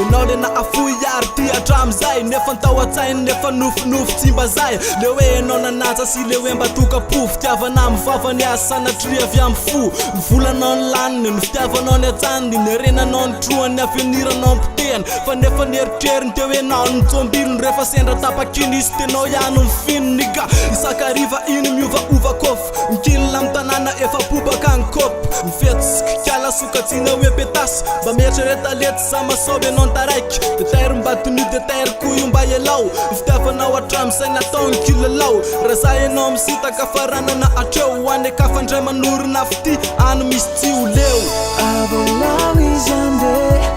Ianao le naafoy ary ty hatramizay nefa tao an-tsainy nefa nofinofy tsy mba zay le hoe ianao nanatsa sy le hoe mba tokapofo fitiavana amin'ny vava ny asanatria avy amin'ny fo mivolanao ny laniny no fitiavanao ny atsaniny ny arenanao ny troany aveniranao mpitehany fa nefa nieritreriny teo ianao ny tsombilony rehefa sendra tapakiny izy tenao ihany mifinony ka isakariva iny miovaova kofo mikilina amin'ny tanàna efa pobaka ny kopy mifetsikikala sokatsiana hoe petasy mba mietrereta lety samasoby ianao ny taraiky detairy mba tenu detairy koyo mba ialao fitiavanao hatramizay natao ny kilalao raha zay ianao misitaka faranana atreo hoany akafandray manorina fity any misy tsy ho leo avelao izy andeha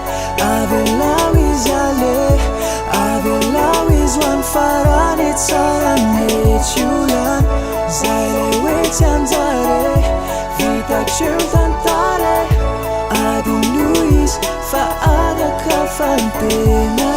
avelao izy ale avelao izy hoany farany tsara metiolan zay le hoe tsy anjare vitatreo tantare adino izy fa adaka fantena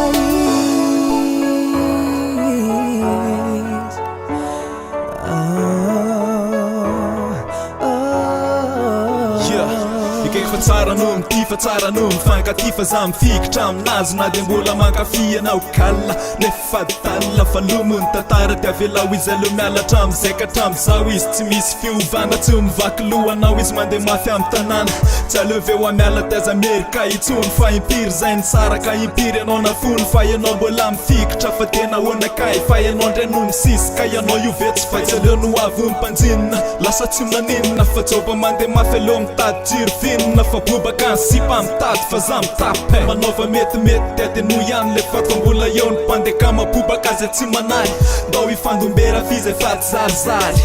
Tsara no mity tsara no mifankaty fa za mifikitra aminazy na de mbola mankafy anao kala nefa tala fa lomony tantara ty avelao izy alo mialatra amizay ka hatramizao izy tsy misy fiovana tsy mivaky lohanao izy mandeha mafy amin'ny tanàna tsy aleveo amiala taiza Amerika itsony fa impiry zay ny tsara ka impiry ianao nafony fa ianao mbola mifikitra fa tena onakay fa ianao ndray no misisy ka ianao io ve tsy fa tsy aleo no avy mimpanjinina lasa tsy maninona fa tsoba mandeha mafy aleo mitady jiro finina fa bobaka ny sipa mitady fa za mitapy manaova metimety tiateno ihany le fatfa mbola eo ny mpandeka mabobaka zay tsy manay ndao ifandombera fizy efa tsy zarizary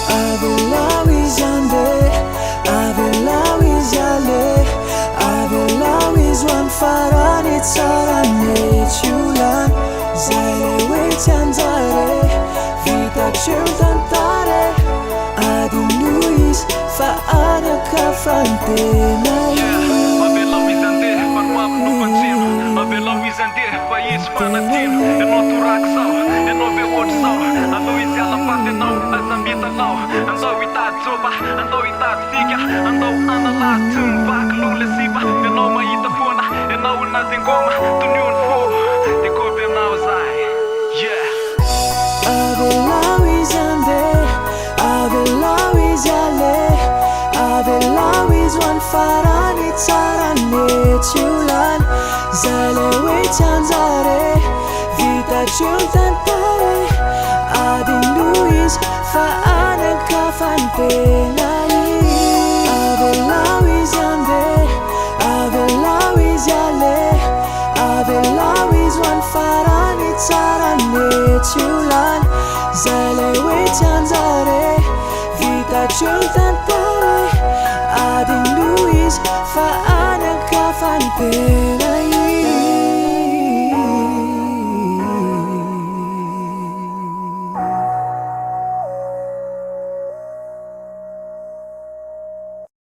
avelao izy andeha avelao izy ale avelao izy hoany farany tsara metiolan zay le hoe tsy anjare vitatreo tantare adino izy fa adaka fantena avelao izy andeha fa noavy no fantsino avelao izy andeha fa izy fanatino ianao toraky sao ianao ve ohatry sao andao izy alafaty ianao azambitanao andao hitady joba andao hitady fika andao analady tsy mivaky lo le sipa ianao mahita foana ianao natengoma toniony fo de koby aminao zay avelao izy andeha avelao izy ale avelao izy hoany farany tsara metiolan zay le hoe tsy anjare vitatreo tantare adino izy fa anaka fantena avelao izy andeha avelao izy ale avelao izy hoany farany tsara metiolan zay le hoe tsy anjare vitatreo tantare adino izy fa anaka fantena